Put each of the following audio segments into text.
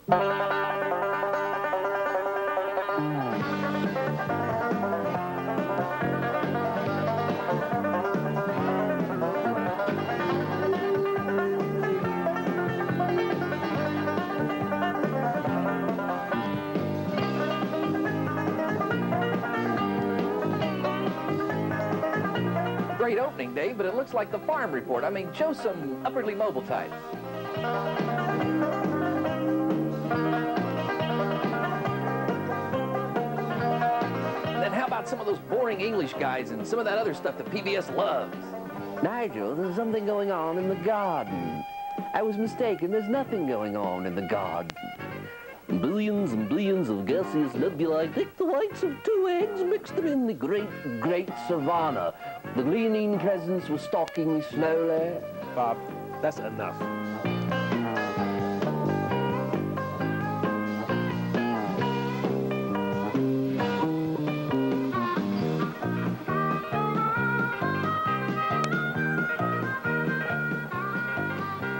Great opening, Dave, but it looks like the farm report. I mean, show some upwardly mobile types. Then how about some of those boring English guys and some of that other stuff that PBS loves? Nigel, there's something going on in the garden. I was mistaken. There's nothing going on in the garden. Billions and billions of gaseous nebulae take the whites of 2 eggs, mix them in the great, great savannah. The gleaming presence was stalking me slowly. Bob, that's enough.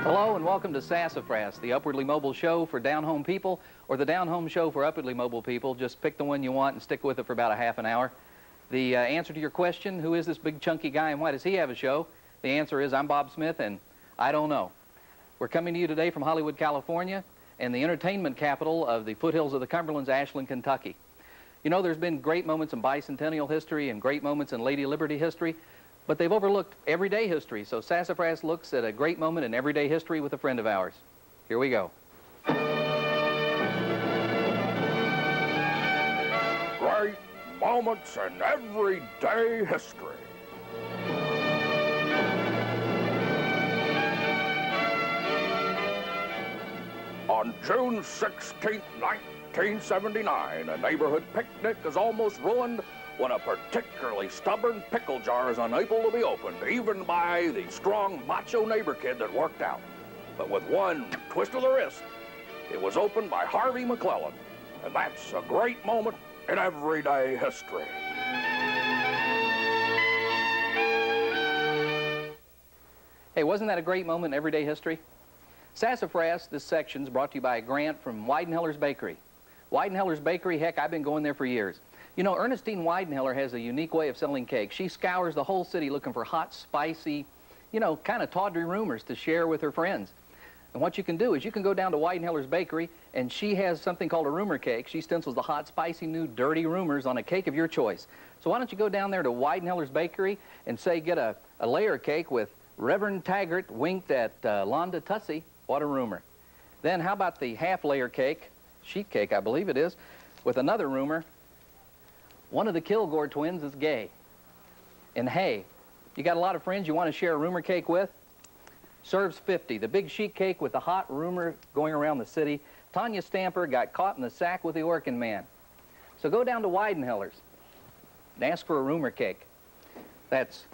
Hello and welcome to Sassafrass, the upwardly mobile show for down-home people, or the down-home show for upwardly mobile people. Just pick the one you want and stick with it for about a half an hour. The answer to your question, who is this big chunky guy and why does he have a show? The answer is, I'm Bob Smith and I don't know. We're coming to you today from Hollywood, California, and the entertainment capital of the foothills of the Cumberlands, Ashland, Kentucky. You know, there's been great moments in bicentennial history and great moments in Lady Liberty history, but they've overlooked everyday history, so Sassafras looks at a great moment in everyday history with a friend of ours. Here we go. Great moments in everyday history. On June 16, 1979, a neighborhood picnic is almost ruined when a particularly stubborn pickle jar is unable to be opened, even by the strong, macho neighbor kid that worked out. But with one twist of the wrist, it was opened by Harvey McClellan. And that's a great moment in everyday history. Hey, wasn't that a great moment in everyday history? Sassafras, this section is brought to you by a grant from Weidenheller's Bakery. Weidenheller's Bakery, heck, I've been going there for years. You know, Ernestine Weidenheller has a unique way of selling cake. She scours the whole city looking for hot, spicy, you know, kind of tawdry rumors to share with her friends. And what you can do is you can go down to Weidenheller's Bakery, and she has something called a rumor cake. She stencils the hot, spicy, new, dirty rumors on a cake of your choice. So why don't you go down there to Weidenheller's Bakery and say get a layer cake with Reverend Taggart winked at Londa Tussey. What a rumor. Then how about the half-layer cake, sheet cake I believe it is, with another rumor. One of the Kilgore twins is gay. And hey, you got a lot of friends you want to share a rumor cake with? Serves 50, the big sheet cake with the hot rumor going around the city. Tanya Stamper got caught in the sack with the Orkin man. So go down to Weidenheller's and ask for a rumor cake. That's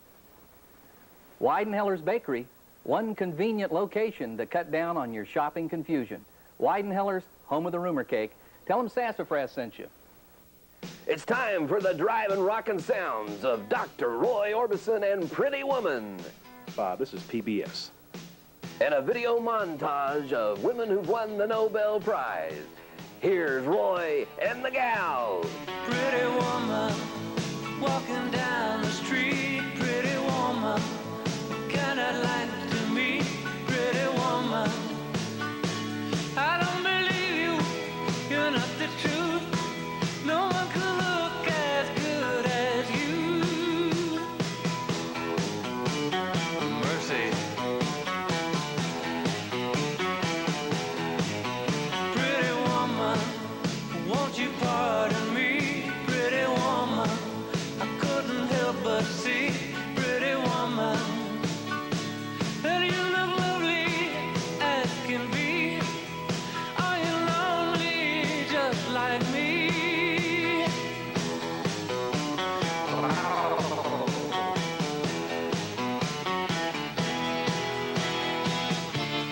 Weidenheller's Bakery, one convenient location to cut down on your shopping confusion. Weidenheller's, home of the rumor cake. Tell them Sassafras sent you. It's time for the drive and rockin' sounds of Dr. Roy Orbison and Pretty Woman. Bob, this is PBS. And a video montage of women who've won the Nobel Prize. Here's Roy and the gals. Pretty woman, walking down the street. Pretty woman, kind I'd like to meet. Pretty woman, I don't believe you, you're not the truth. No one could look as good as you. Mercy. Pretty woman, won't you pardon me? Pretty woman, I couldn't help but see. Pretty woman, and you look lovely as can be. Are you lonely just like me?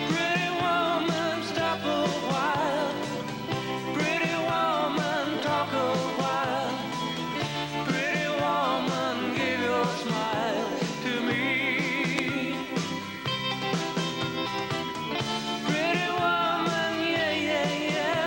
Pretty woman, stop a while. Pretty woman, talk a while. Pretty woman, give your smile to me. Pretty woman, yeah, yeah, yeah.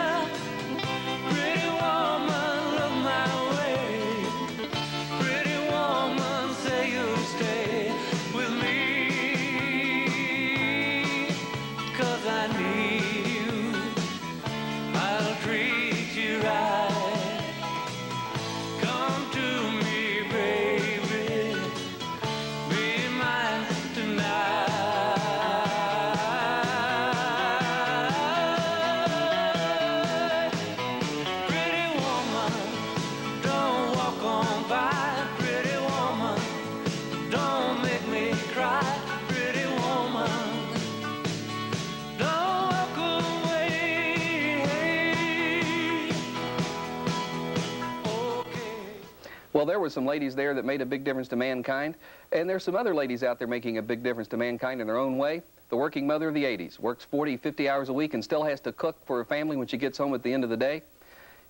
Well, there were some ladies there that made a big difference to mankind, and there's some other ladies out there making a big difference to mankind in their own way. The working mother of the 80s, works 40, 50 hours a week and still has to cook for her family when she gets home at the end of the day.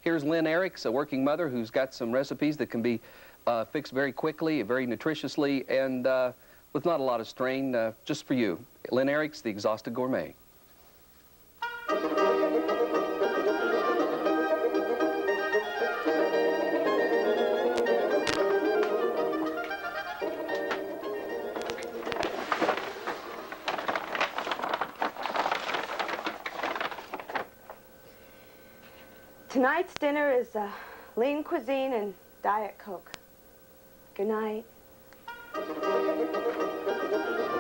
Here's Lynn Eriks, a working mother who's got some recipes that can be fixed very quickly, very nutritiously, and with not a lot of strain, just for you. Lynn Eriks, the Exhausted Gourmet. Tonight's dinner is lean cuisine and Diet Coke. Good night.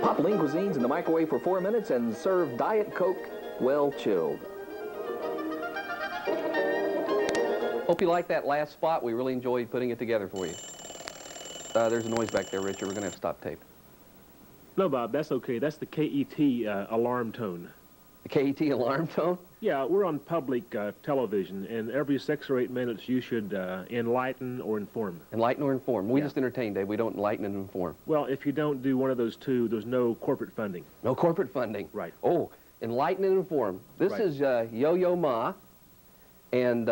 Pop lean cuisines in the microwave for 4 minutes and serve Diet Coke well chilled. Hope you like that last spot. We really enjoyed putting it together for you. There's a noise back there, Richard. We're going to have to stop tape. No, Bob, that's okay. That's the KET alarm tone. The KET alarm tone? Yeah, we're on public television, and every 6 or 8 minutes you should enlighten or inform. Enlighten or inform. We Yeah. just entertain, Dave. We don't enlighten and inform. Well, if you don't do one of those two, there's no corporate funding. No corporate funding. Right. Oh, enlighten and inform. This Right. is Yo-Yo Ma, and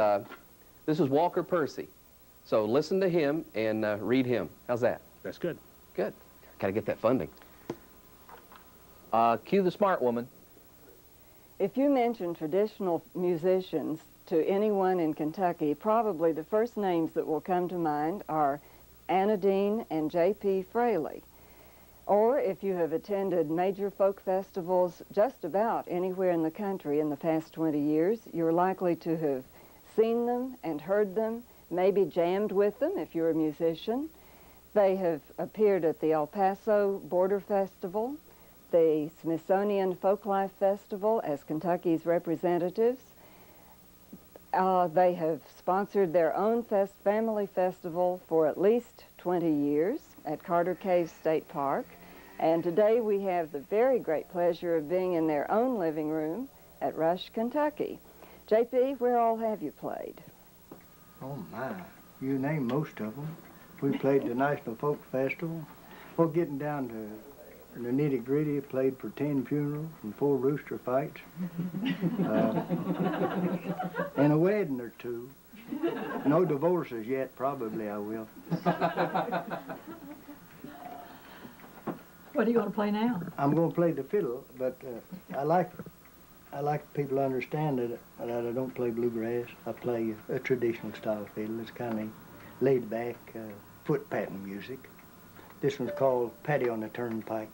this is Walker Percy. So listen to him and read him. How's that? That's good. Good. Got to get that funding. Cue the smart woman. If you mention traditional musicians to anyone in Kentucky, probably the first names that will come to mind are Anna Dean and J.P. Friley. Or if you have attended major folk festivals just about anywhere in the country in the past 20 years, you're likely to have seen them and heard them, maybe jammed with them if you're a musician. They have appeared at the El Paso Border Festival, the Smithsonian Folklife Festival as Kentucky's representatives. They have sponsored their own family festival for at least 20 years at Carter Cave State Park. And today we have the very great pleasure of being in their own living room at Rush, Kentucky. JP, where all have you played? Oh my, you name most of them. We played the National Folk Festival. Well, getting down to the nitty-gritty, played for 10 funerals and 4 rooster fights. And a wedding or 2. No divorces yet, probably I will. What are you going to play now? I'm going to play the fiddle, but I like people to understand that I don't play bluegrass. I play a traditional style fiddle. It's kind of laid back, foot pattern music. This one's called Patty on the Turnpike.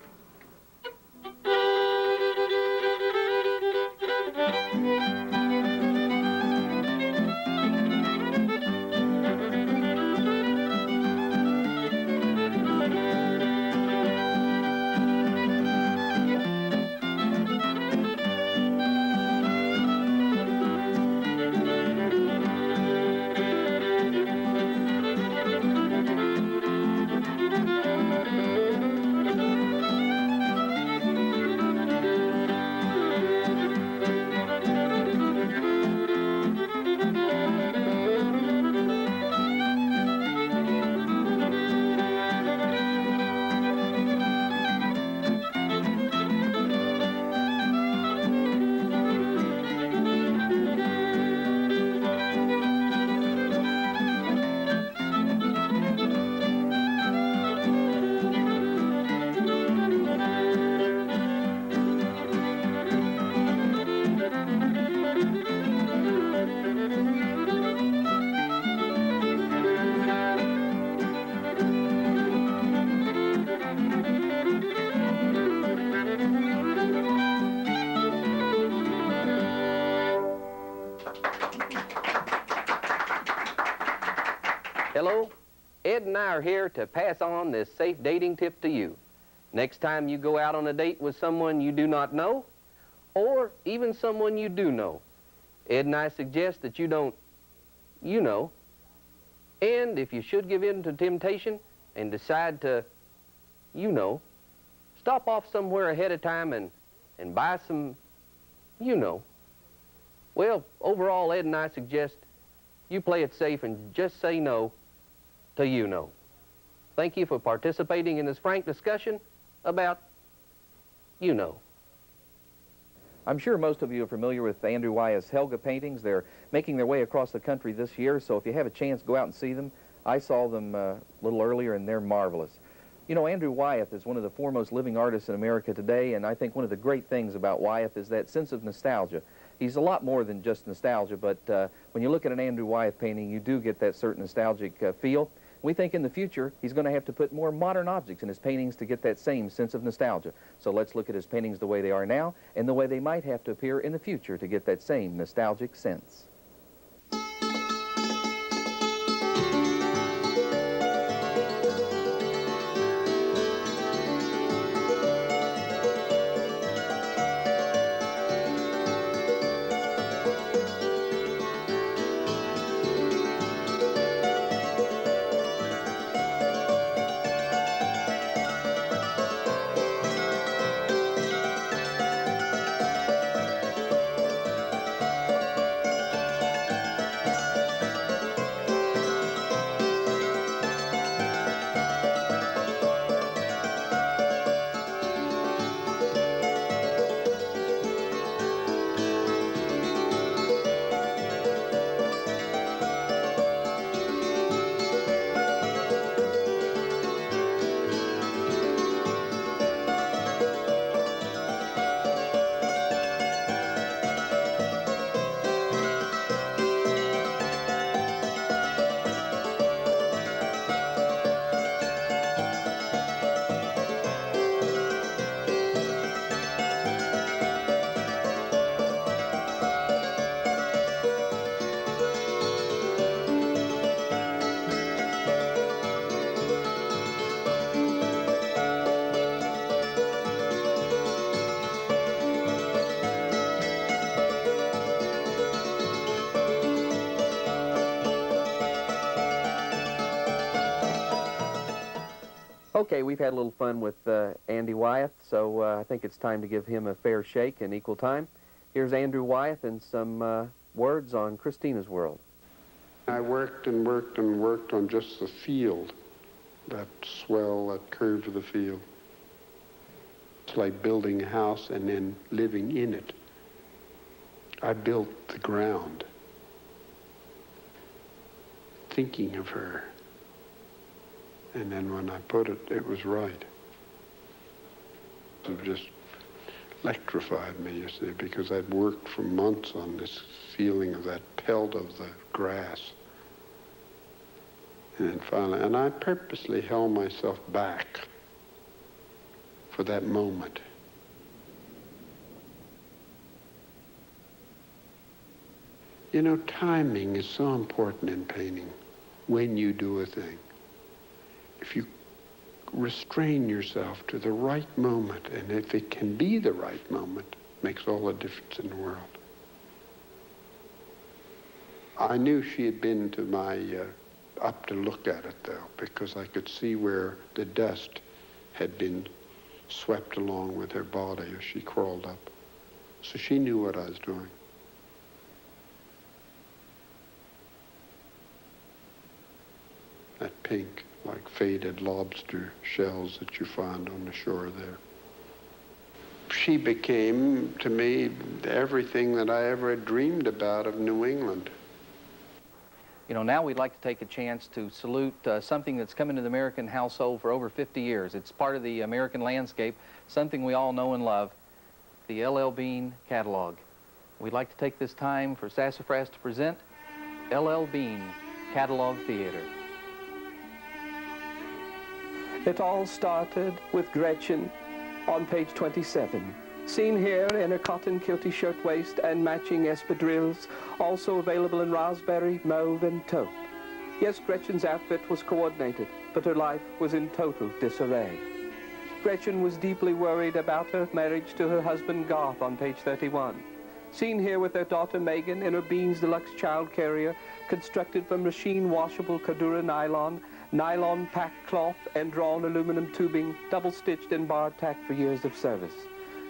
Hello, Ed and I are here to pass on this safe dating tip to you. Next time you go out on a date with someone you do not know, or even someone you do know, Ed and I suggest that you don't, you know, and if you should give in to temptation and decide to, you know, stop off somewhere ahead of time and buy some, you know. Well, overall, Ed and I suggest you play it safe and just say no to you know. Thank you for participating in this frank discussion about you know. I'm sure most of you are familiar with Andrew Wyeth's Helga paintings. They're making their way across the country this year, so if you have a chance, go out and see them. I saw them a little earlier, and they're marvelous. You know, Andrew Wyeth is one of the foremost living artists in America today, and I think one of the great things about Wyeth is that sense of nostalgia. He's a lot more than just nostalgia, but when you look at an Andrew Wyeth painting, you do get that certain nostalgic feel. We think in the future he's going to have to put more modern objects in his paintings to get that same sense of nostalgia. So let's look at his paintings the way they are now and the way they might have to appear in the future to get that same nostalgic sense. Okay, we've had a little fun with Andy Wyeth, so I think it's time to give him a fair shake in equal time. Here's Andrew Wyeth and some words on Christina's World. I worked and worked and worked on just the field, that swell, that curve of the field. It's like building a house and then living in it. I built the ground, thinking of her. And then when I put it, it was right. It just electrified me, you see, because I'd worked for months on this feeling of that pelt of the grass. And then finally, and I purposely held myself back for that moment. You know, timing is so important in painting when you do a thing. If you restrain yourself to the right moment, and if it can be the right moment, it makes all the difference in the world. I knew she had been to my, up to look at it though, because I could see where the dust had been swept along with her body as she crawled up. So she knew what I was doing. That pink, like faded lobster shells that you find on the shore there. She became, to me, everything that I ever had dreamed about of New England. You know, now we'd like to take a chance to salute something that's come into the American household for over 50 years. It's part of the American landscape, something we all know and love, the L.L. Bean catalog. We'd like to take this time for Sassafras to present L.L. Bean Catalog Theater. It all started with Gretchen on page 27. Seen here in a cotton kilty shirtwaist and matching espadrilles, also available in raspberry, mauve, and taupe. Yes, Gretchen's outfit was coordinated, but her life was in total disarray. Gretchen was deeply worried about her marriage to her husband Garth on page 31. Seen here with their daughter Megan in her Beans Deluxe child carrier, constructed from machine washable Kadura nylon, nylon pack cloth, and drawn aluminum tubing, double-stitched and bar tacked for years of service.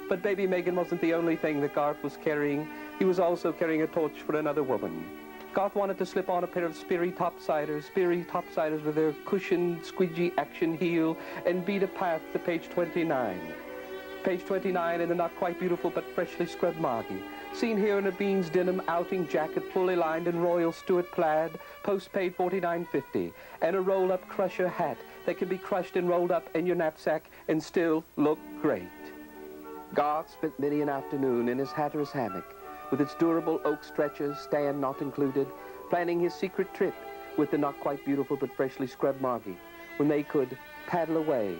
But baby Megan wasn't the only thing that Garth was carrying. He was also carrying a torch for another woman. Garth wanted to slip on a pair of Sperry topsiders with their cushioned, squidgy action heel, and beat a path to page 29. Page 29 in the not quite beautiful but freshly scrubbed Margie. Seen here in a Beans denim outing jacket fully lined in Royal Stewart plaid, post-paid $49.50, and a roll-up crusher hat that can be crushed and rolled up in your knapsack and still look great. Garth spent many an afternoon in his Hatter's hammock, with its durable oak stretchers, stand not included, planning his secret trip with the not quite beautiful but freshly scrubbed Margie, when they could paddle away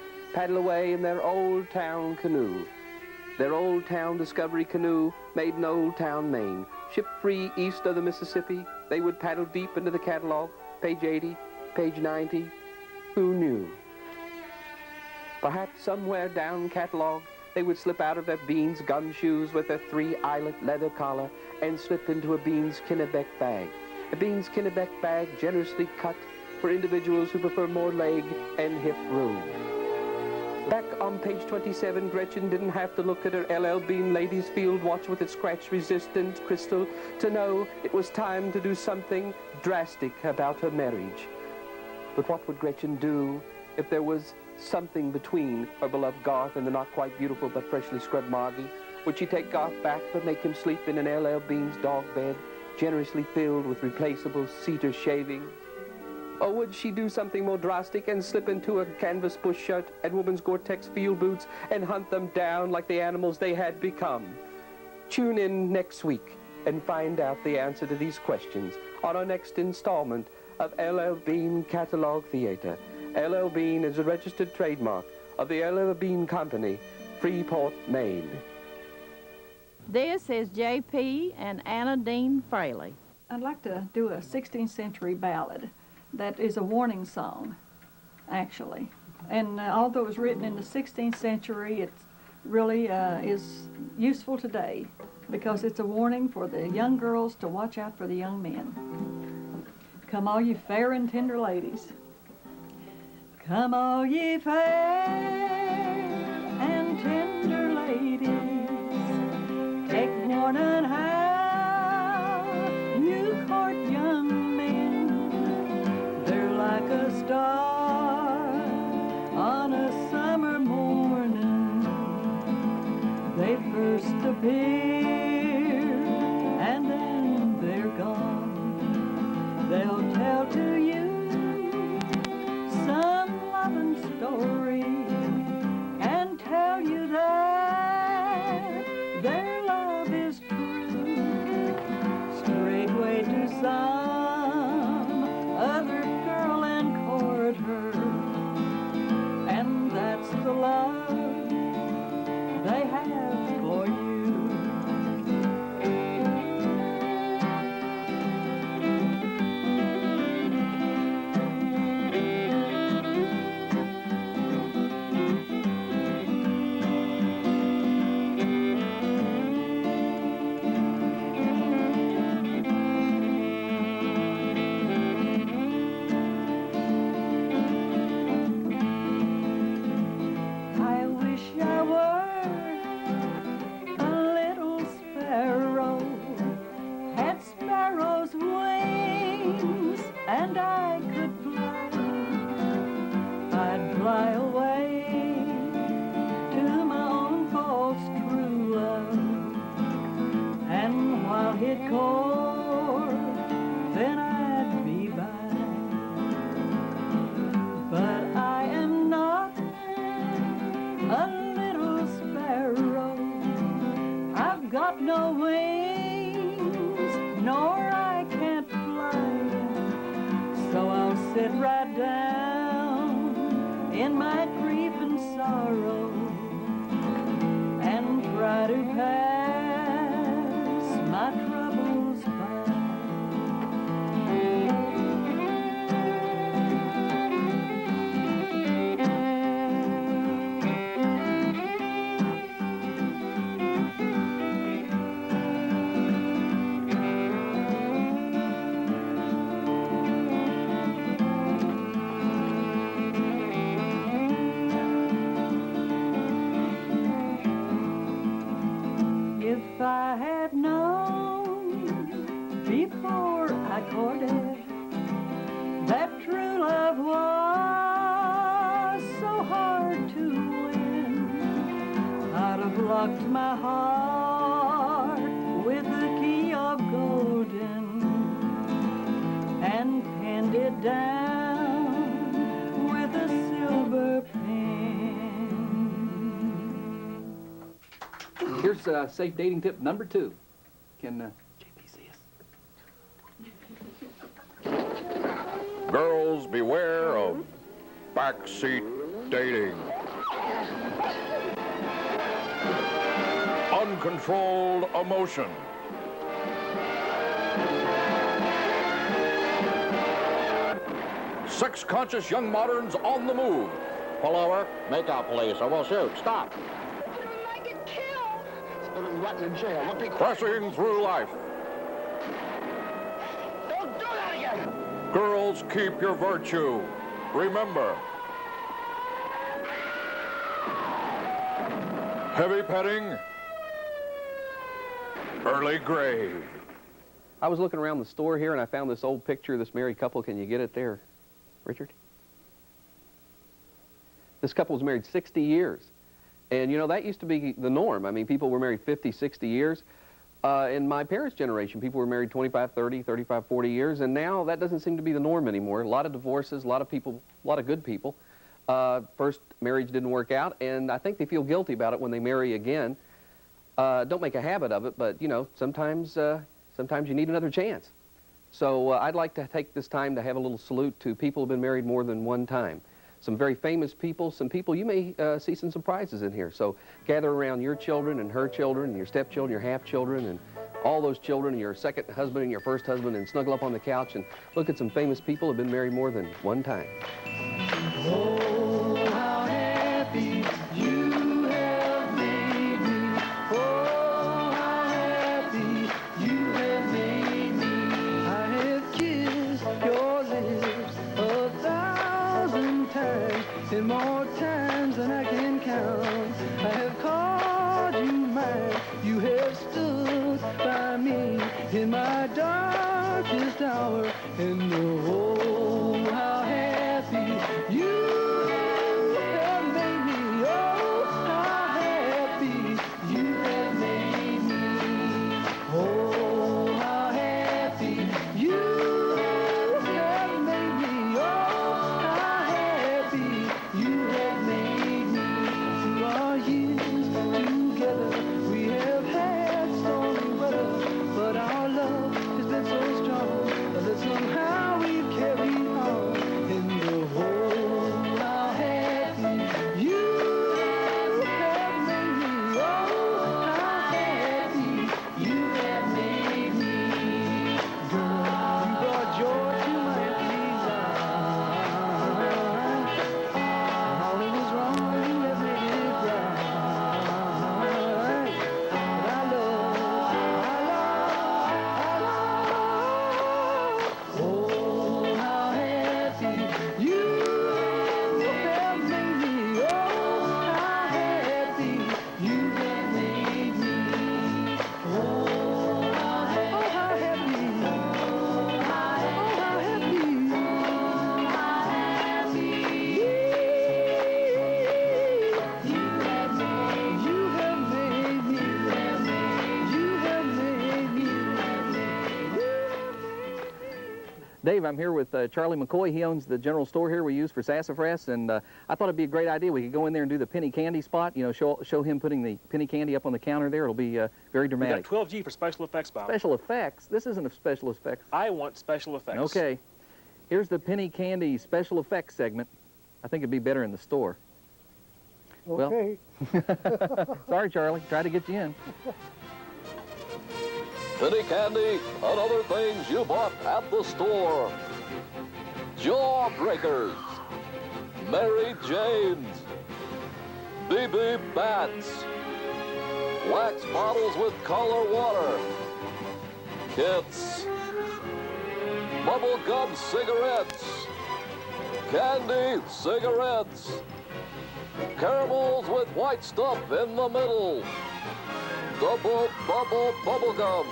in their Old Town canoe. Their Old Town Discovery canoe made in Old Town, Maine. Ship-free east of the Mississippi, they would paddle deep into the catalog, page 80, page 90. Who knew? Perhaps somewhere down catalog, they would slip out of their Beans gumshoes with their 3-eyelet leather collar and slip into a Beans Kennebec bag. A Beans Kennebec bag generously cut for individuals who prefer more leg and hip room. Back on page 27, Gretchen didn't have to look at her LL Bean ladies' field watch with its scratch-resistant crystal to know it was time to do something drastic about her marriage. But what would Gretchen do if there was something between her beloved Garth and the not quite beautiful but freshly scrubbed Margie? Would she take Garth back but make him sleep in an LL Bean's dog bed, generously filled with replaceable cedar shaving? Or would she do something more drastic and slip into a canvas bush shirt and woman's Gore-Tex field boots and hunt them down like the animals they had become? Tune in next week and find out the answer to these questions on our next installment of LL Bean Catalog Theater. LL Bean is a registered trademark of the LL Bean Company, Freeport, Maine. This is J.P. and Anna Dean Friley. I'd like to do a 16th century ballad that is a warning song, actually. And although it was written in the 16th century, it really is useful today because it's a warning for the young girls to watch out for the young men. Come all you fair and tender ladies. Come all ye fair and tender ladies, take warning how you court young men. They're like a star on a summer morning. They first appear and then they're gone. They'll tell to you some loving story and tell you that their love is true. Straightway to some other girl and court her, and that's the love they have for you. And I could fly, I'd fly away to my own false true love. And while he'd court, then I'd be by. But I am not a little sparrow. I've got no wings, nor I can't fly. So I'll sit right down in my grief and sorrow and try to pass my troubles by. If I had known before I I courted. That true love was so hard to win. I'd have locked my heart with the key of golden and pinned it down with a silver pen. Here's safe dating tip number 2. Can JP see us? Girls, beware of backseat dating. Uncontrolled emotion. Sex-conscious young moderns on the move. Pull over. Make out, police, or we'll shoot. Stop. Rotten in jail. Look, be quiet. Pressing through life. Don't do that again. Girls, keep your virtue. Remember. Heavy petting. Early grave. I was looking around the store here and I found this old picture of this married couple. Can you get it there, Richard? This couple was married 60 years. And, you know, that used to be the norm. I mean, people were married 50, 60 years. In my parents' generation, people were married 25, 30, 35, 40 years. And now that doesn't seem to be the norm anymore. A lot of divorces, a lot of people, a lot of good people. First marriage didn't work out, and I think they feel guilty about it when they marry again. Don't make a habit of it, but, you know, sometimes you need another chance. So I'd like to take this time to have a little salute to people who've been married more than one time. Some very famous people, some people you may see some surprises in here. So gather around your children and her children and your stepchildren, your half-children, and all those children and your second husband and your first husband, and snuggle up on the couch and look at some famous people who've been married more than one time. Oh, how happy you have made me. Oh, how happy you have made me. I have kissed your lips 1,000 times, and more times than I can count. I have called you mine. You have stood by me in my darkest hour. And oh, how happy you have made me. Oh, how happy you have made me. Oh, how happy you have made me. Oh, how happy you have made me. Through our years together, we have had stormy weather, but our love has been so strong that somehow we've carried on. And oh, how happy you have made me. Oh, how happy you have made me. Girl, you brought joy to my empty life. All that was wrong, you have made it right. But I love. Oh, how happy you have made me. Oh, how happy you have made me. Oh, how happy. Oh, how happy. You have made me. You have made me. Dave, I'm here with Charlie McCoy. He owns the general store here we use for Sassafrass, and I thought it'd be a great idea. We could go in there and do the penny candy spot. You know, show him putting the penny candy up on the counter there. It'll be very We got dramatic. 12G for special effects, Bob. Special effects? This isn't a special effects. I want special effects. Okay. Here's the penny candy special effects segment. I think it'd be better in the store. Okay. Well, sorry, Charlie. Try to get you in. Penny candy and other things you bought at the store. Jawbreakers, Mary Janes, BB bats, wax bottles with color water, kits, bubblegum cigarettes, candy cigarettes, caramels with white stuff in the middle, double bubble bubblegum,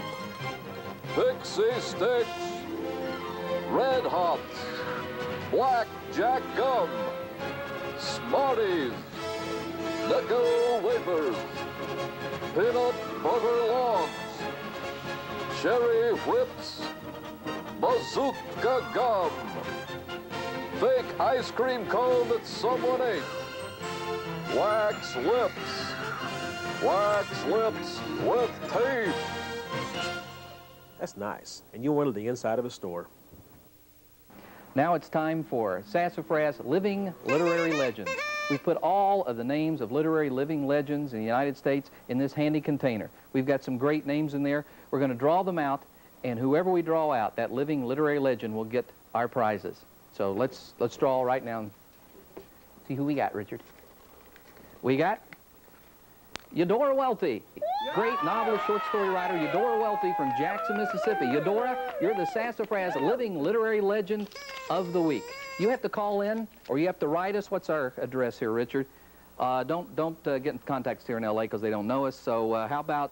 pixie sticks, Red Hots, Black Jack Gum, Smarties, Nickel Wafers, Peanut Butter Logs, Cherry Whips, Bazooka Gum, Fake Ice Cream Cone that someone ate, Wax Lips with teeth. That's nice. And you wanted the inside of a store. Now it's time for Sassafrass Living Literary Legends. We've put all of the names of literary living legends in the United States in this handy container. We've got some great names in there. We're going to draw them out, and whoever we draw out, that living literary legend, will get our prizes. So let's draw right now and see who we got, Richard. We got Eudora Welty, great novelist, short story writer, Eudora Welty from Jackson, Mississippi. Eudora, you're the Sassafras Living Literary Legend of the Week. You have to call in, or you have to write us. What's our address here, Richard? Don't get in contact here in L.A. because they don't know us. So how about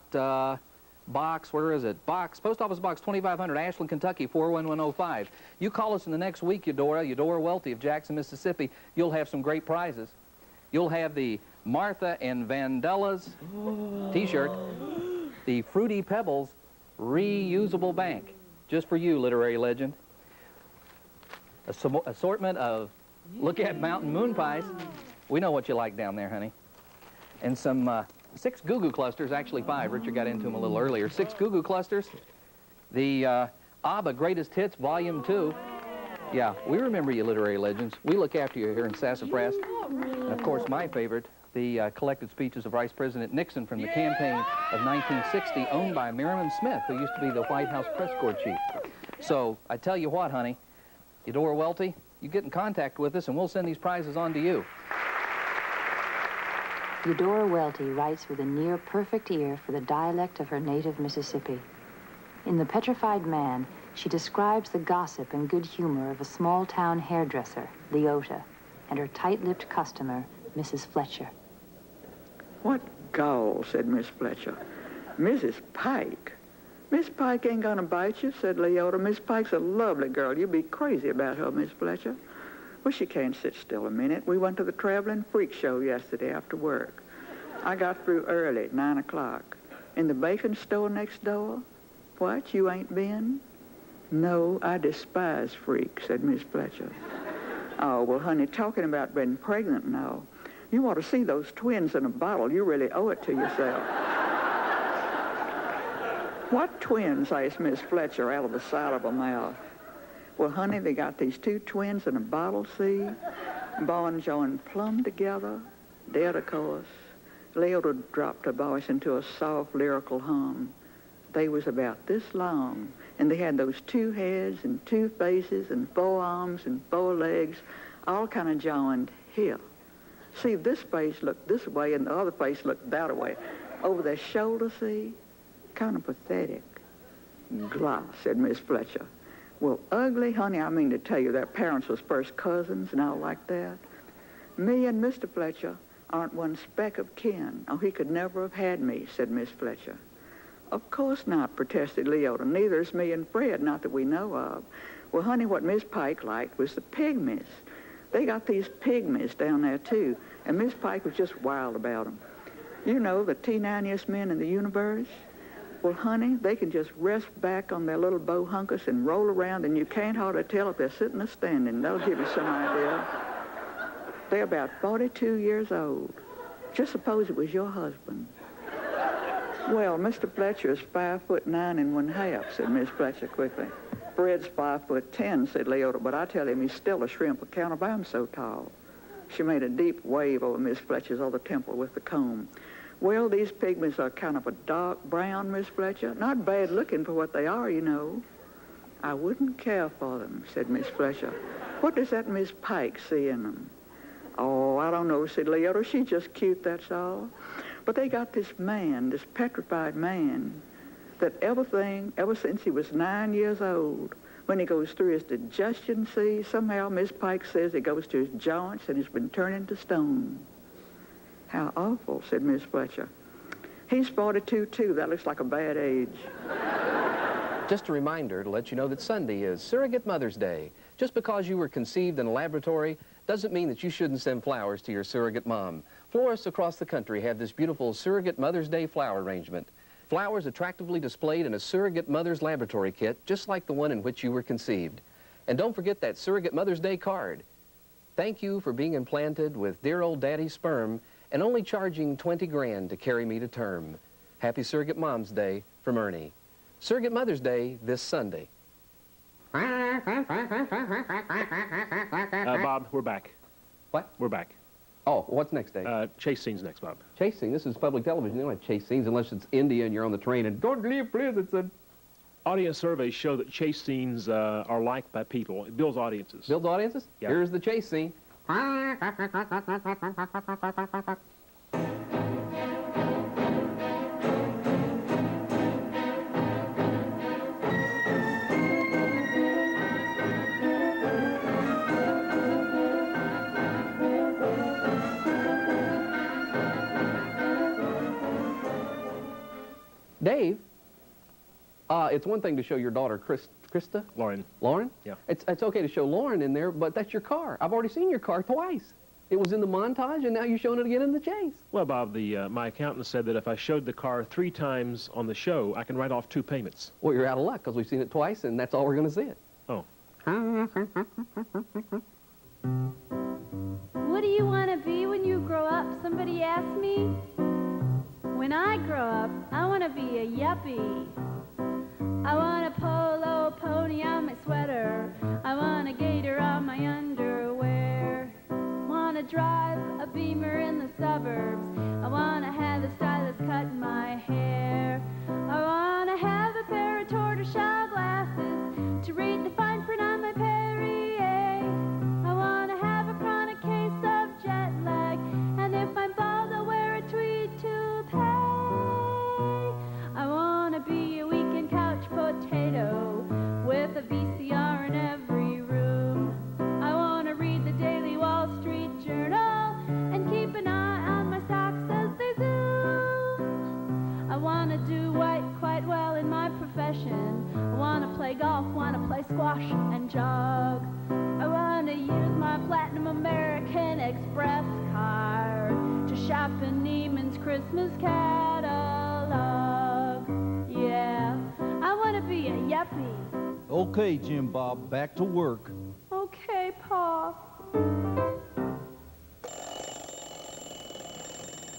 box, where is it? Post Office Box 2500, Ashland, Kentucky, 41105. You call us in the next week, Eudora Welty of Jackson, Mississippi. You'll have some great prizes. You'll have the Martha and Vandella's T-shirt, the Fruity Pebbles reusable bank, just for you, literary legend. Assortment of Look at Mountain Moon Pies. We know what you like down there, honey. And some 6 Goo Goo clusters, actually 5. Richard got into them a little earlier. 6 Goo Goo clusters. The ABBA Greatest Hits, Volume 2. Yeah, we remember you, literary legends. We look after you here in Sassafras. And of course, my favorite, the collected speeches of Vice President Nixon from the campaign of 1960, owned by Merriman Smith, who used to be the White House press corps chief. So I tell you what, honey, Eudora Welty, you get in contact with us and we'll send these prizes on to you. Eudora Welty writes with a near-perfect ear for the dialect of her native Mississippi. In The Petrified Man, she describes the gossip and good humor of a small-town hairdresser, Leota, and her tight-lipped customer, Mrs. Fletcher. What gall, said Miss Fletcher. Mrs. Pike? Miss Pike ain't gonna bite you, said Leota. Miss Pike's a lovely girl. You'd be crazy about her, Miss Fletcher. Well, she can't sit still a minute. We went to the traveling freak show yesterday after work. I got through early at 9 o'clock. In the bacon store next door? What, you ain't been? No, I despise freaks, said Miss Fletcher. Oh, well, honey, talking about being pregnant now, you ought to see those twins in a bottle. You really owe it to yourself. What twins? Asked Miss Fletcher out of the side of her mouth. Well, honey, they got these 2 twins in a bottle, see? Born joined plumb together. Dead, of course. Leota dropped her voice into a soft, lyrical hum. They was about this long, and they had those 2 heads and 2 faces and 4 arms and 4 legs, all kind of joined here. See, this face looked this way and the other face looked that way. Over their shoulder, see? Kind of pathetic. Glass, said Miss Fletcher. Well, ugly, honey, I mean to tell you, their parents was first cousins and all like that. Me and Mr. Fletcher aren't one speck of kin. Oh, he could never have had me, said Miss Fletcher. Of course not, protested Leota. Neither is me and Fred, not that we know of. Well, honey, what Miss Pike liked was the pygmies. They got these pygmies down there, too, and Miss Pike was just wild about them. You know, the teenaniest men in the universe? Well, honey, they can just rest back on their little bow hunkers and roll around, and you can't hardly tell if they're sitting or standing. That'll give you some idea. They're about 42 years old. Just suppose it was your husband. Well, Mr. Fletcher is 5'9"1/2, said Miss Fletcher quickly. Fred's 5'10", said Leota, but I tell him he's still a shrimp account of I'm so tall. She made a deep wave over Miss Fletcher's other temple with the comb. Well, these pygmies are kind of a dark brown, Miss Fletcher. Not bad looking for what they are, you know. I wouldn't care for them, said Miss Fletcher. What does that Miss Pike see in them? Oh, I don't know, said Leota. She's just cute, that's all. But they got this man, this petrified man, that ever since he was 9 years old, when he goes through his digestion, see, somehow Miss Pike says it goes to his joints and he's been turned to stone. How awful, said Miss Fletcher. He's 42, too. That looks like a bad age. Just a reminder to let you know that Sunday is Surrogate Mother's Day. Just because you were conceived in a laboratory doesn't mean that you shouldn't send flowers to your surrogate mom. Florists across the country have this beautiful Surrogate Mother's Day flower arrangement. Flowers attractively displayed in a surrogate mother's laboratory kit, just like the one in which you were conceived. And don't forget that Surrogate Mother's Day card. Thank you for being implanted with dear old daddy's sperm and only charging 20 grand to carry me to term. Happy Surrogate Mom's Day from Ernie. Surrogate Mother's Day this Sunday. Bob, we're back. What? We're back. Oh, what's next, Dave? Chase scene's next, Bob. Chase scene. This is public television. You don't have chase scenes unless it's India and you're on the train and don't leave, please. It's a... Audience surveys show that chase scenes are liked by people. It builds audiences. Builds audiences? Yeah. Here's the chase scene. Dave, it's one thing to show your daughter, Krista? Lauren. Lauren? Yeah. It's okay to show Lauren in there, but that's your car. I've already seen your car twice. It was in the montage, and now you're showing it again in the chase. Well, Bob, my accountant said that if I showed the car 3 times on the show, I can write off 2 payments. Well, you're out of luck, because we've seen it twice, and that's all we're going to see it. Oh. What do you want to be when you grow up? Somebody asked me. When I grow up, I want to be a yuppie. I want a polo pony on my sweater. I want a gator on my underwear. Want to drive a Beamer in the suburbs. I want to have a stylist cut my hair. I want to have a pair of tortoiseshell glasses to read the fine print on my Perrier. I want to have a chronic case of jet lag, and if I'm bald, I'll wear a tweed toupee. I want to be a weekend couch potato with a VCR in every room. I want to read the Daily Wall Street Journal and keep an eye on my socks as they zoom. I want to do quite well in my profession. I want to play golf, want to play squash and jog. I want to use my Platinum American Express card to shop in Neiman's Christmas catalog. Yeah, I want to be a yuppie. Okay, Jim Bob, back to work. Okay, Pa.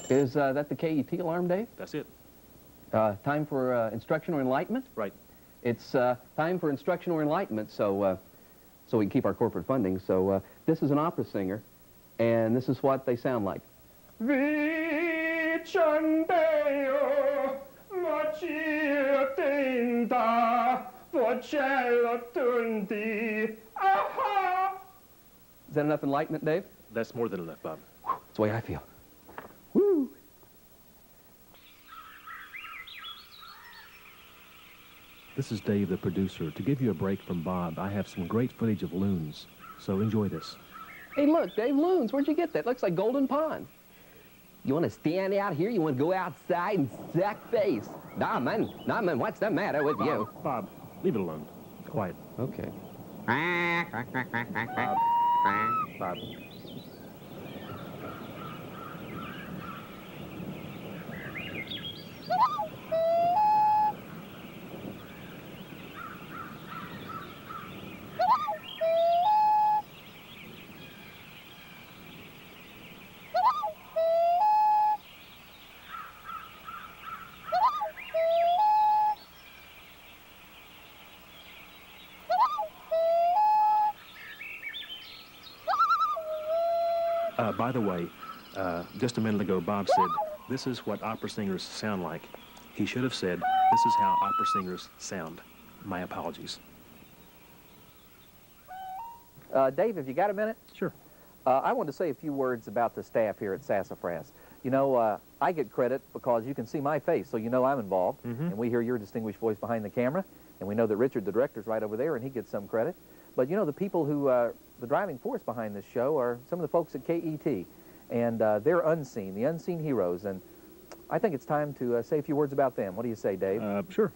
Is that the KET alarm, Dave? That's it. Time for instruction or enlightenment? Right. It's time for instruction or enlightenment, so we can keep our corporate funding. So this is an opera singer, and this is what they sound like. Vichandeo, Machiatinda, Vocellatundi, aha! Is that enough enlightenment, Dave? That's more than enough, Bob. That's the way I feel. Woo! This is Dave, the producer. To give you a break from Bob, I have some great footage of loons, so enjoy this. Hey, look, Dave, loons. Where'd you get that? Looks like Golden Pond. You want to stand out here? You want to go outside and suck face? Nah, man, what's the matter with you? Bob, leave it alone. Quiet. Okay. Bob. By the way, just a minute ago, Bob said, this is what opera singers sound like. He should have said, this is how opera singers sound. My apologies. Dave, have you got a minute? Sure. I wanted to say a few words about the staff here at Sassafrass. You know, I get credit because you can see my face, so you know I'm involved, and we hear your distinguished voice behind the camera, and we know that Richard, the director's right over there, and he gets some credit. But, you know, the people who, the driving force behind this show are some of the folks at KET, and they're unseen, the unseen heroes, and I think it's time to say a few words about them. What do you say, Dave? Sure.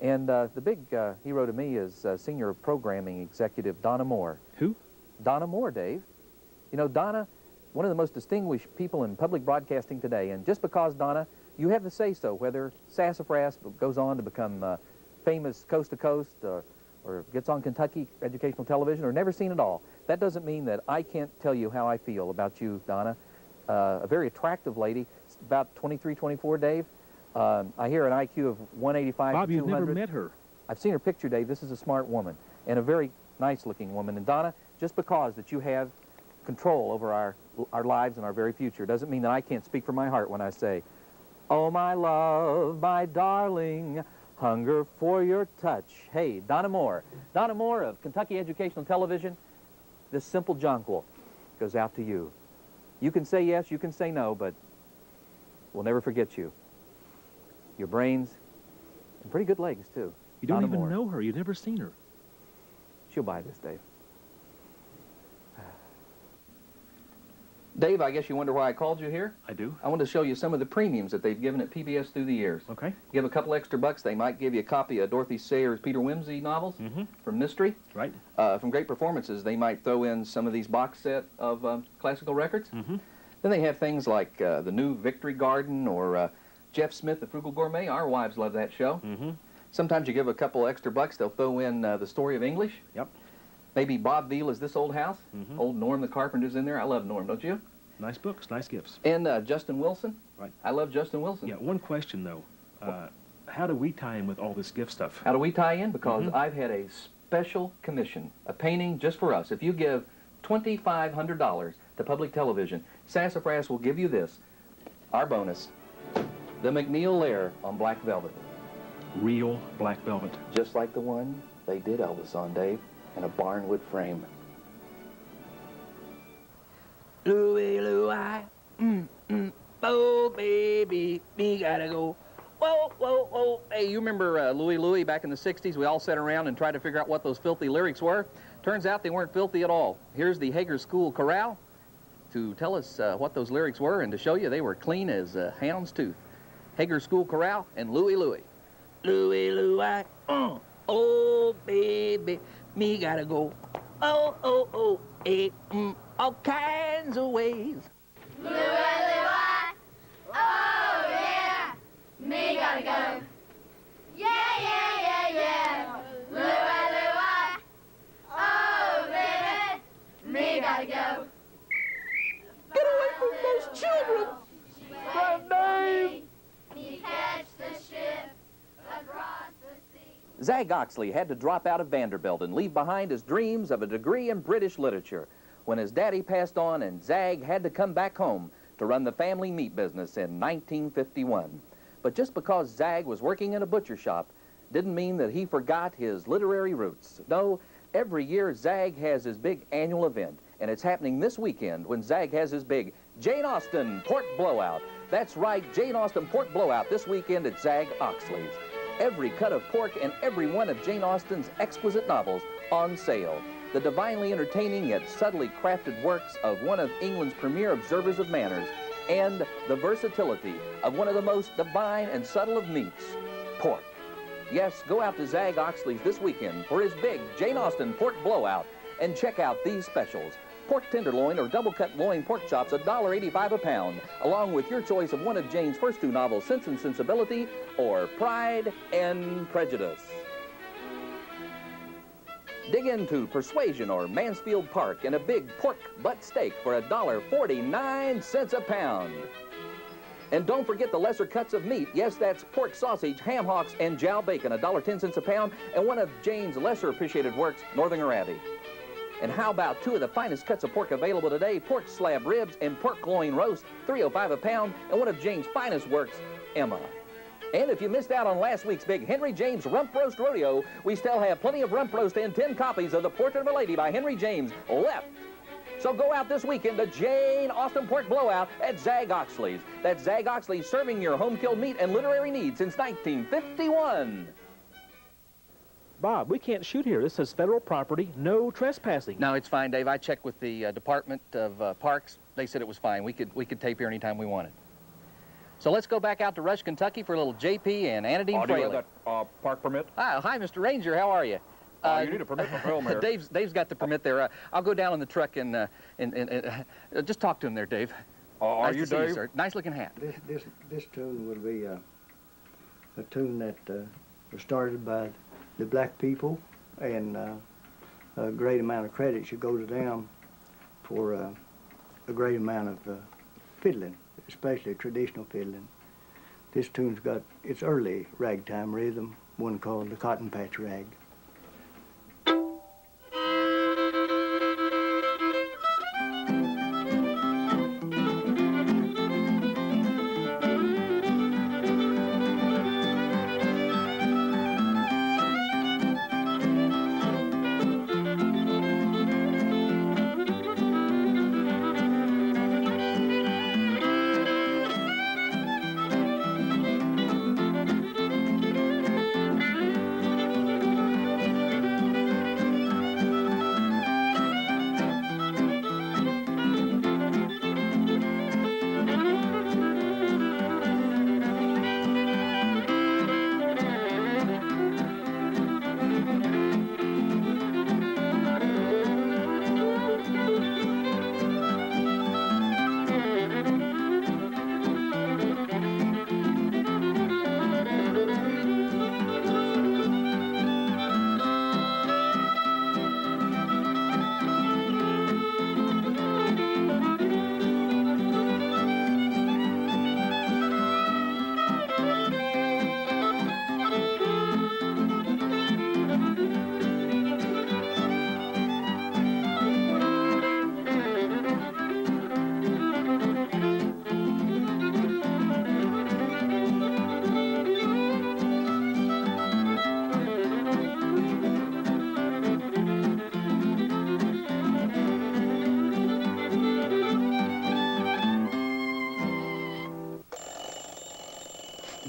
And the big hero to me is Senior Programming Executive Donna Moore. Who? Donna Moore, Dave. You know, Donna, one of the most distinguished people in public broadcasting today, and just because, Donna, you have the say-so whether Sassafras goes on to become famous coast to coast or gets on Kentucky educational television or never seen it all. That doesn't mean that I can't tell you how I feel about you, Donna. A very attractive lady, about 23, 24, Dave. I hear an IQ of 185 Bob, to 200. you've never met her. I've seen her picture, Dave. This is a smart woman and a very nice-looking woman. And Donna, just because that you have control over our lives and our very future doesn't mean that I can't speak from my heart when I say, oh, my love, my darling, hunger for your touch. Hey, Donna Moore. Donna Moore of Kentucky Educational Television, this simple jonquil goes out to you. You can say yes, you can say no, but we'll never forget you. Your brains, and pretty good legs, too. You don't Donna even Moore. know her. You've never seen her. She'll buy this, Dave. Dave, I guess you wonder why I called you here? I do. I want to show you some of the premiums that they've given at PBS through the years. Okay. Give a couple extra bucks, they might give you a copy of Dorothy Sayers' Peter Wimsey novels from Mystery. Right. From Great Performances, they might throw in some of these box set of classical records. Then they have things like the new Victory Garden or Jeff Smith, the Frugal Gourmet. Our wives love that show. Sometimes you give a couple extra bucks, they'll throw in The Story of English. Yep. Maybe Bob Veal is This Old House. Old Norm the Carpenter's in there. I love Norm, don't you? Nice books, nice gifts. And Justin Wilson. Right. I love Justin Wilson. Yeah, one question, though. How do we tie in with all this gift stuff? How do we tie in? Because I've had a special commission, a painting just for us. If you give $2,500 to public television, Sassafras will give you this, our bonus, the McNeil Lair on black velvet. Real black velvet. Just like the one they did Elvis on, Dave, in a barnwood frame. Louie, Louie, oh baby, me gotta go. Whoa, whoa, whoa. Hey, you remember Louie Louie back in the 60s? We all sat around and tried to figure out what those filthy lyrics were. Turns out they weren't filthy at all. Here's the Hager School Chorale to tell us what those lyrics were and to show you they were clean as a hound's tooth. Hager School Chorale and Louie Louie. Louie, Louie, oh baby, me gotta go. Oh, oh, oh, all kinds of ways. Louie, Louie, oh yeah, me gotta go. Yeah, yeah, yeah, yeah. Louie, Louie, oh baby, me gotta go. Get away from those children! Run, Dave! Me catch the ship across the sea. Zag Oxley had to drop out of Vanderbilt and leave behind his dreams of a degree in British literature when his daddy passed on and Zag had to come back home to run the family meat business in 1951. But just because Zag was working in a butcher shop didn't mean that he forgot his literary roots. No, every year Zag has his big annual event, and it's happening this weekend when Zag has his big Jane Austen Pork Blowout. That's right, Jane Austen Pork Blowout this weekend at Zag Oxley's. Every cut of pork and every one of Jane Austen's exquisite novels on sale. The divinely entertaining yet subtly crafted works of one of England's premier observers of manners, and the versatility of one of the most divine and subtle of meats, pork. Yes, go out to Zag Oxley's this weekend for his big Jane Austen Pork Blowout and check out these specials. Pork tenderloin or double-cut loin pork chops, $1.85 a pound, along with your choice of one of Jane's first two novels, Sense and Sensibility or Pride and Prejudice. Dig into Persuasion or Mansfield Park and a big pork butt steak for $1.49 a pound. And don't forget the lesser cuts of meat. Yes, that's pork sausage, ham hocks, and jowl bacon, $1.10 a pound, and one of Jane's lesser appreciated works, Northanger Abbey. And how about two of the finest cuts of pork available today, pork slab ribs and pork loin roast, $3.05 a pound, and one of Jane's finest works, Emma. And if you missed out on last week's big Henry James Rump Roast Rodeo, we still have plenty of rump roast and 10 copies of The Portrait of a Lady by Henry James left. So go out this weekend to Jane Austen Pork Blowout at Zag Oxley's. That's Zag Oxley's, serving your home-killed meat and literary needs since 1951. Bob, we can't shoot here. This is federal property, no trespassing. No, it's fine, Dave. I checked with the Department of Parks. They said it was fine. We could tape here anytime we wanted. So let's go back out to Rush, Kentucky for a little JP and Anadine Oh, do you Friley. have that park permit? Hi, Mr. Ranger. How are you? You need a permit for film here. Dave's got the permit there. I'll go down in the truck and just talk to him there, Dave. Are nice you, to see Dave? you, sir. Nice looking hat. This tune will be a tune that was started by the black people, and a great amount of credit should go to them for a great amount of fiddling, especially traditional fiddling. This tune's got its early ragtime rhythm, one called the Cotton Patch Rag.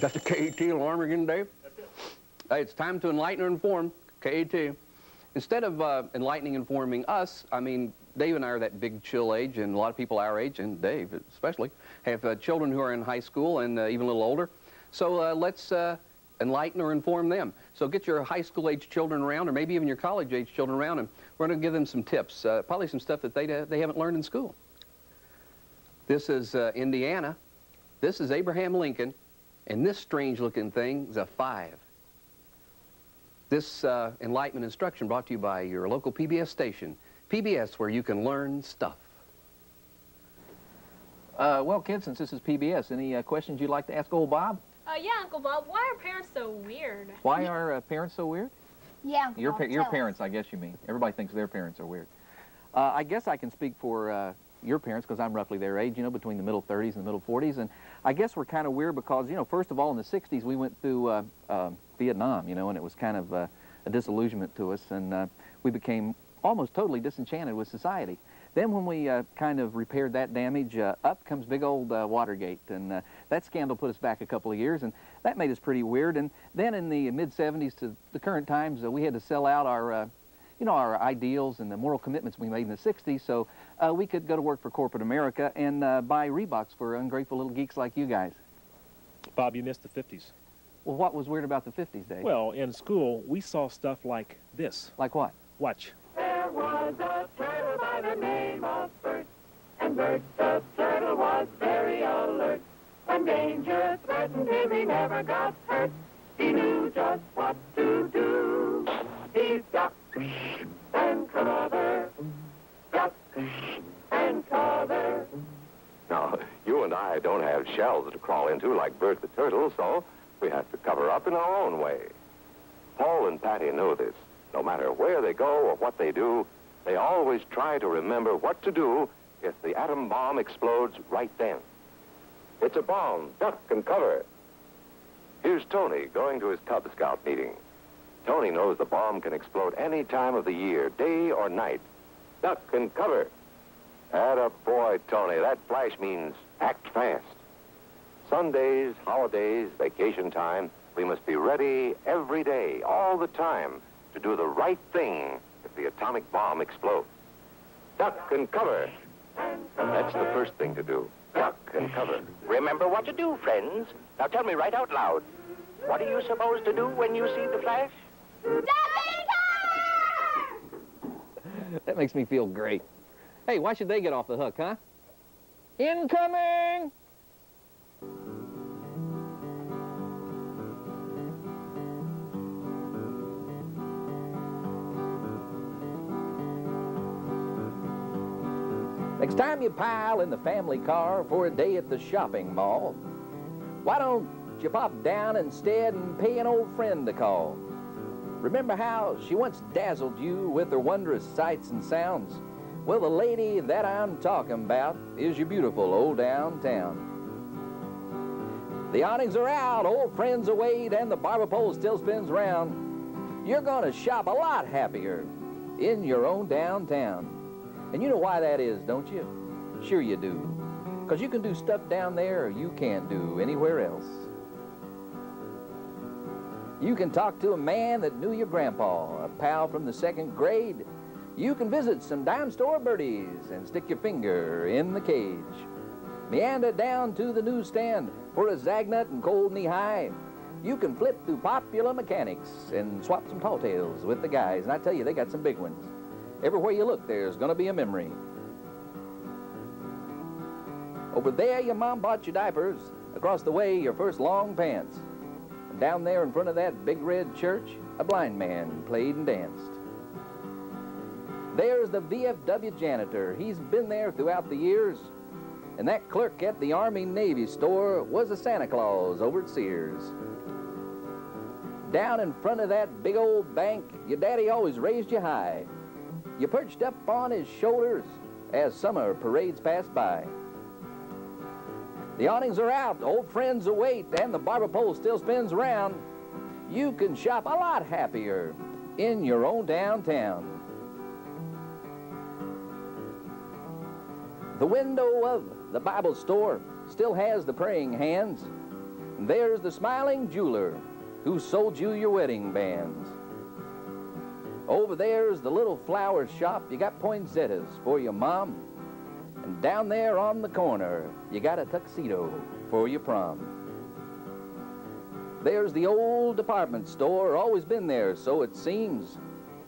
That's the KET alarm again, Dave? That's it. Hey, it's time to enlighten or inform, KET. Instead of enlightening and informing us, I mean, Dave and I are that big chill age, and a lot of people our age, and Dave especially, have children who are in high school and even a little older. So let's enlighten or inform them. So get your high school age children around, or maybe even your college age children around, and we're going to give them some tips, probably some stuff that they haven't learned in school. This is Indiana. This is Abraham Lincoln. And this strange-looking thing is a 5. This enlightenment instruction brought to you by your local PBS station. PBS, where you can learn stuff. Well, kids, since this is PBS, any questions you'd like to ask old Bob? Yeah, Uncle Bob, why are parents so weird? Why are parents so weird? Yeah, Uncle Your Bob, your tell parents, I guess you mean. Everybody thinks their parents are weird. I guess I can speak for your parents, because I'm roughly their age, you know, between the middle 30s and the middle 40s. And I guess we're kind of weird because, you know, first of all, in the 60s, we went through Vietnam, you know, and it was kind of a disillusionment to us. And we became almost totally disenchanted with society. Then when we kind of repaired that damage, up comes big old Watergate. And that scandal put us back a couple of years, and that made us pretty weird. And then in the mid-70s to the current times, we had to sell out our you know, our ideals and the moral commitments we made in the 60s, so we could go to work for corporate America and buy Reeboks for ungrateful little geeks like you guys. Bob, you missed the 50s. Well, what was weird about the 50s, Dave? Well, in school, we saw stuff like this. Like what? Watch. There was a turtle by the name of Bert, and Bert the turtle was very alert. When danger threatened him, he never got hurt. He knew just what to do. He ducked and cover, duck and cover. Now, you and I don't have shells to crawl into like Bert the Turtle, so we have to cover up in our own way. Paul and Patty know this. No matter where they go or what they do, they always try to remember what to do if the atom bomb explodes right then. It's a bomb. Duck and cover. Here's Tony going to his Cub Scout meeting. Tony knows the bomb can explode any time of the year, day or night. Duck and cover. Attaboy, Tony. That flash means act fast. Sundays, holidays, vacation time, we must be ready every day, all the time, to do the right thing if the atomic bomb explodes. Duck and cover. That's the first thing to do. Duck and cover. Remember what to do, friends. Now tell me right out loud. What are you supposed to do when you see the flash? That makes me feel great. Hey, why should they get off the hook, huh? Incoming! Next time you pile in the family car for a day at the shopping mall, why don't you pop down instead and pay an old friend a call? Remember how she once dazzled you with her wondrous sights and sounds? Well, the lady that I'm talking about is your beautiful old downtown. The awnings are out, old friends await, and the barber pole still spins round. You're gonna shop a lot happier in your own downtown. And you know why that is, don't you? Sure you do. 'Cause you can do stuff down there you can't do anywhere else. You can talk to a man that knew your grandpa, a pal from the 2nd grade. You can visit some dime store birdies and stick your finger in the cage. Meander down to the newsstand for a Zagnut and cold knee-high. You can flip through popular mechanics and swap some tall tales with the guys. And I tell you, they got some big ones. Everywhere you look, there's gonna be a memory. Over there, your mom bought you diapers. Across the way, your first long pants. And down there in front of that big red church, a blind man played and danced. There's the VFW janitor. He's been there throughout the years. And that clerk at the Army-Navy store was a Santa Claus over at Sears. Down in front of that big old bank, your daddy always raised you high. You perched up on his shoulders as summer parades passed by. The awnings are out, old friends await, and the barber pole still spins round. You can shop a lot happier in your own downtown. The window of the Bible store still has the praying hands. And there's the smiling jeweler who sold you your wedding bands. Over there's the little flower shop. You got poinsettias for your mom. And down there on the corner, you got a tuxedo for your prom. There's the old department store, always been there, so it seems.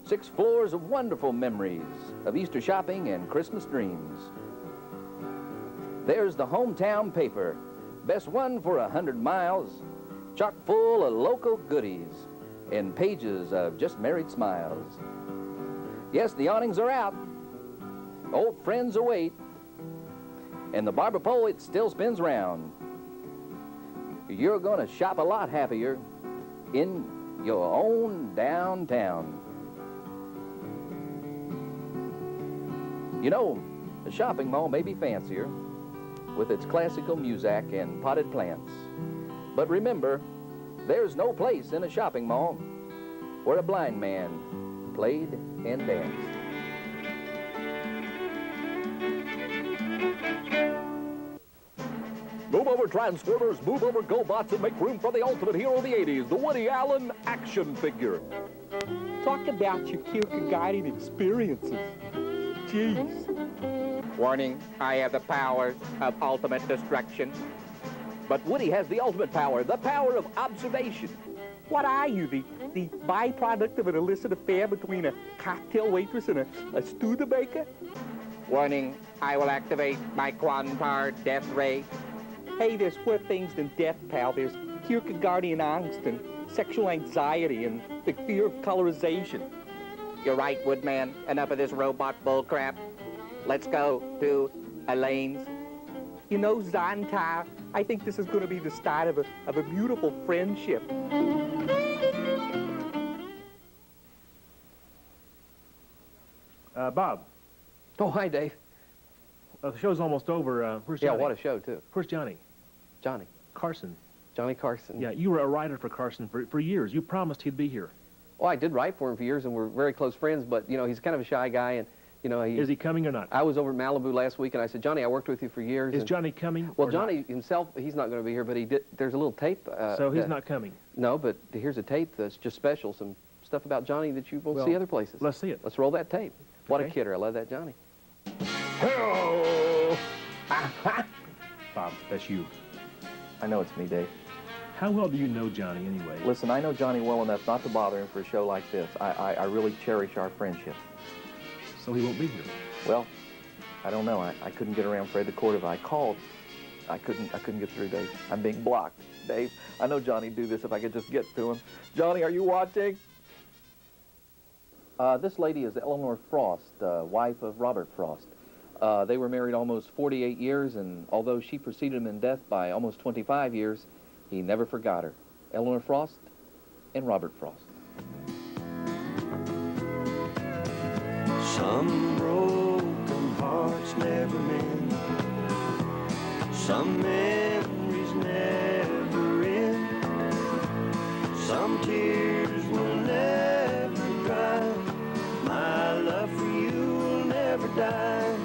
6 floors of wonderful memories of Easter shopping and Christmas dreams. There's the hometown paper, best one for 100 miles, chock full of local goodies and pages of just married smiles. Yes, the awnings are out, old friends await, and the barber pole, it still spins round. You're gonna shop a lot happier in your own downtown. You know, the shopping mall may be fancier with its classical music and potted plants. But remember, there's no place in a shopping mall where a blind man played and danced. Move over, Transformers, move over, GoBots, and make room for the ultimate hero of the 80s, the Woody Allen action figure. Talk about your Kierkegaardian experiences. Jeez. Warning, I have the power of ultimate destruction. But Woody has the ultimate power, the power of observation. What are you, the byproduct of an illicit affair between a cocktail waitress and a Studebaker? Warning, I will activate my quantum death ray. Hey, there's worse things than death, pal. There's Kierkegaardian angst and sexual anxiety and the fear of colorization. You're right, Woodman. Enough of this robot bullcrap. Let's go to Elaine's. You know, Zantar, I think this is going to be the start of a beautiful friendship. Bob. Oh, hi, Dave. The show's almost over. Where's Johnny? Yeah, what a show, too. Where's Johnny? Johnny. Carson. Johnny Carson. Yeah, you were a writer for Carson for years. You promised he'd be here. Well, I did write for him for years, and we're very close friends, but, you know, he's kind of a shy guy, and, you know, Is he coming or not? I was over in Malibu last week, and I said, Johnny, I worked with you for years. Is Johnny coming? Well, Johnny himself, he's not going to be here, but he did. There's a little tape. So he's not coming? No, but here's a tape that's just special, some stuff about Johnny that you won't see other places. Let's see it. Let's roll that tape. What a Okay. kidder. I love that Johnny. Hello! Bob, that's you. I know it's me, Dave. How well do you know Johnny anyway? Listen, I know Johnny well enough not to bother him for a show like this. I really cherish our friendship. So he won't be here? Well, I don't know. I couldn't get around Fred the Cordova. I called. I couldn't get through, Dave. I'm being blocked. Dave, I know Johnny'd do this if I could just get to him. Johnny, are you watching? This lady is Eleanor Frost, wife of Robert Frost. They were married almost 48 years, and although she preceded him in death by almost 25 years, he never forgot her. Eleanor Frost and Robert Frost. Some broken hearts never mend. Some memories never end. Some tears will never dry. My love for you will never die.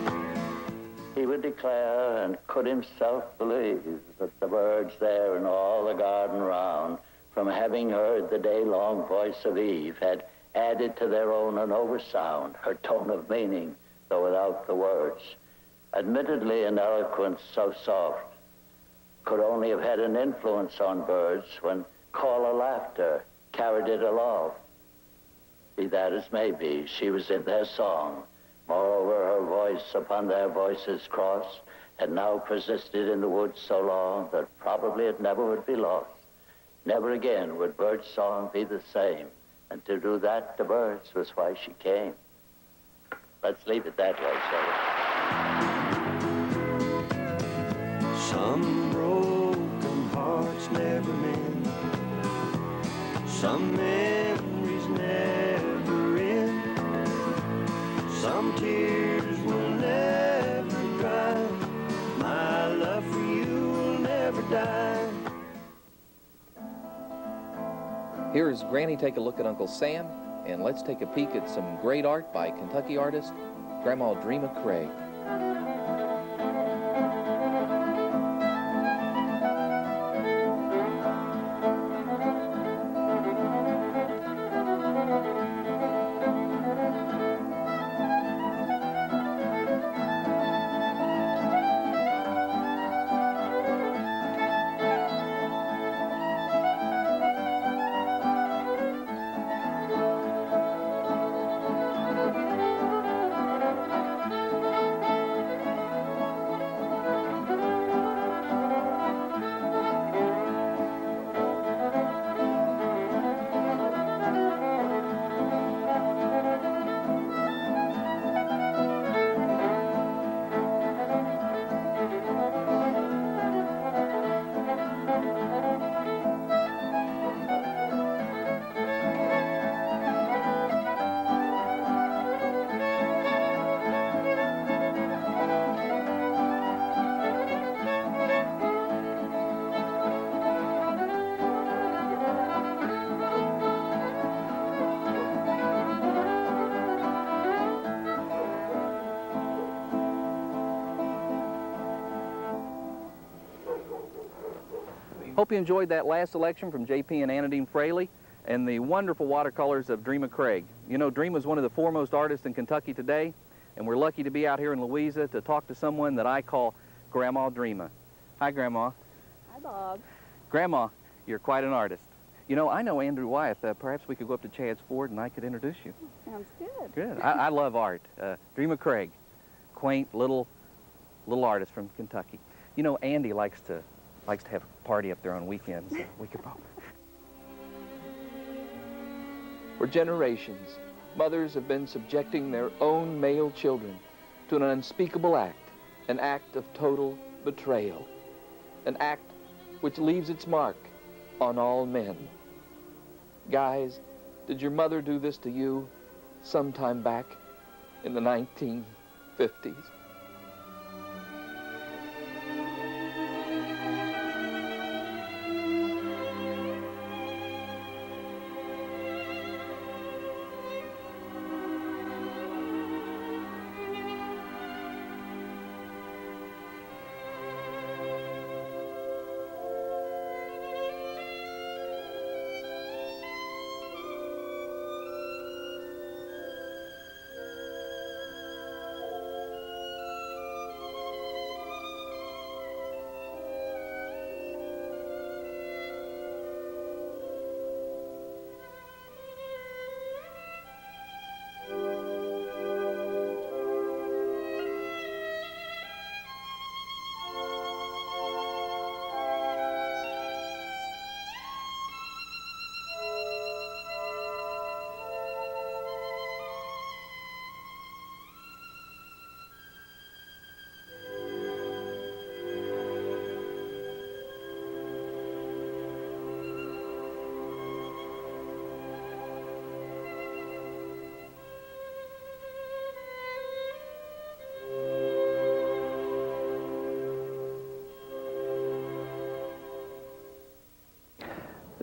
He would declare and could himself believe that the birds there in all the garden round, from having heard the day-long voice of Eve, had added to their own an oversound, her tone of meaning, though without the words. Admittedly, an eloquence so soft could only have had an influence on birds when call of laughter carried it aloft. Be that as may be, she was in their song. Moreover, her voice upon their voices crossed had now persisted in the woods so long that probably it never would be lost. Never again would bird song be the same, and to do that to birds was why she came. Let's leave it that way, shall we? Some broken hearts never mend. Some memories never end. Some tears will never dry. My love for you will never die. Here's Granny Take a Look at Uncle Sam, and let's take a peek at some great art by Kentucky artist Grandma Dreama Craig. Hope you enjoyed that last selection from J.P. and Anadine Friley and the wonderful watercolors of Dreama Craig. You know, Dreama is one of the foremost artists in Kentucky today, and we're lucky to be out here in Louisa to talk to someone that I call Grandma Dreama. Hi, Grandma. Hi, Bob. Grandma, you're quite an artist. You know, I know Andrew Wyeth. Perhaps we could go up to Chad's Ford and I could introduce you. Sounds good. Good. I love art. Dreama Craig, quaint little artist from Kentucky. You know, Andy likes to have a party up there on weekends. So we could probably. For generations, mothers have been subjecting their own male children to an unspeakable act, an act of total betrayal, an act which leaves its mark on all men. Guys, did your mother do this to you sometime back in the 1950s?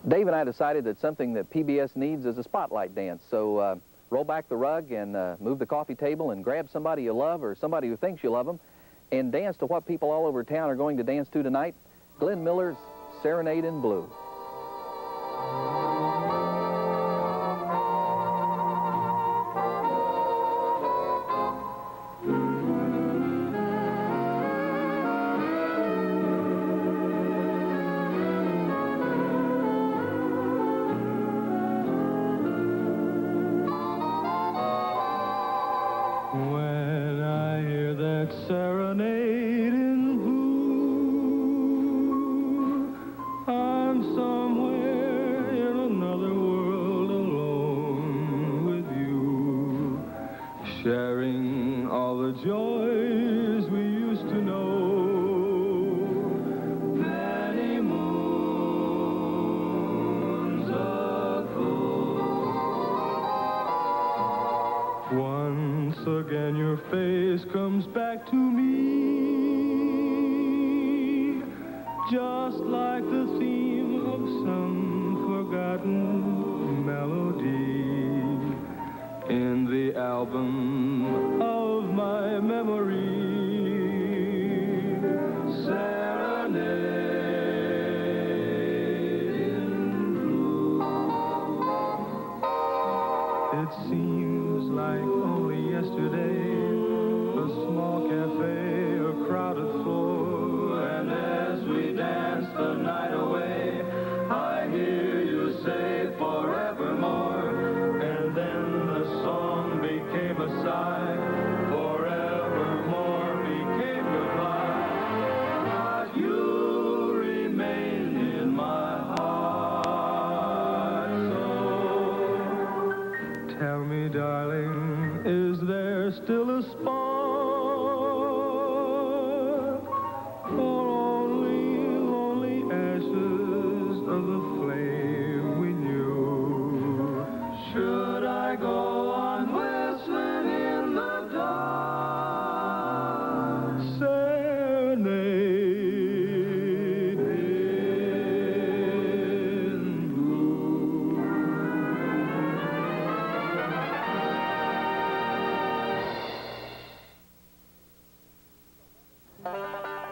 Dave and I decided that something that PBS needs is a spotlight dance. So roll back the rug and move the coffee table and grab somebody you love or somebody who thinks you love them and dance to what people all over town are going to dance to tonight, Glenn Miller's Serenade in Blue. When I hear that serenade in blue, I'm somewhere in another world alone with you, sharing all the joys we used to know. Many moons ago. Once again your face comes back to me, just like the theme of some forgotten melody in the album of my memory. Serenade in blue. It seems like only yesterday, a small cafe, a crowded floor, and as we dance the night away, I hear you say forevermore, and then the song became a sigh, forevermore became goodbye, but you remained in my heart. So tell me, darling, is there still a spark, or only lonely ashes of the flame we knew? Should I go on whistling in the dark? Serenade in blue.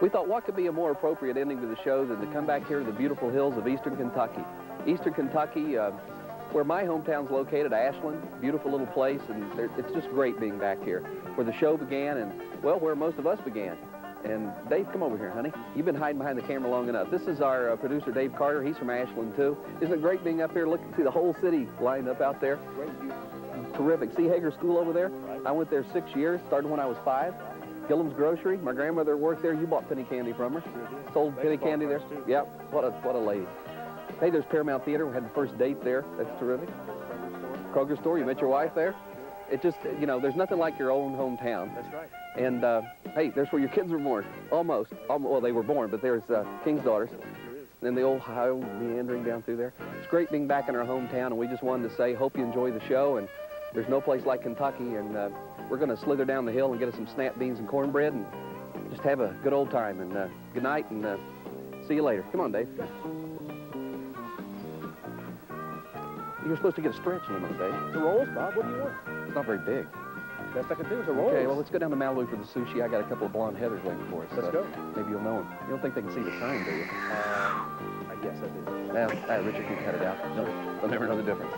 We thought, what could be a more appropriate ending to the show than to come back here to the beautiful hills of eastern Kentucky. Eastern Kentucky, where my hometown's located, Ashland, beautiful little place, and it's just great being back here, where the show began and, well, where most of us began. And Dave, come over here, honey. You've been hiding behind the camera long enough. This is our producer, Dave Carter. He's from Ashland, too. Isn't it great being up here, looking to see the whole city lined up out there? Great view. Terrific. See Hager School over there? I went there 6 years, started when I was 5. Gillum's Grocery. My grandmother worked there. You bought penny candy from her. Sold penny candy there. Yep. What a lady. Hey, there's Paramount Theater. We had the first date there. That's terrific. Kroger store. You met your wife there. It just, you know, there's nothing like your own hometown. That's right. And hey, there's where your kids were born. Almost. Well, they were born, but there's King's Daughters. And then the old Ohio meandering down through there. It's great being back in our hometown, and we just wanted to say, hope you enjoy the show. And there's no place like Kentucky, and we're going to slither down the hill and get us some snap beans and cornbread and just have a good old time. And good night, and see you later. Come on, Dave. You're supposed to get a stretch in them, Dave. The rolls, Bob, what do you want? It's not very big. Best I can do is the rolls. Okay, well, let's go down to Malibu for the sushi. I got a couple of blonde heathers waiting for us. Let's go. Maybe you'll know them. You don't think they can see the time, do you? I guess I do. Well, Richard can cut it out. No, they'll never know the difference.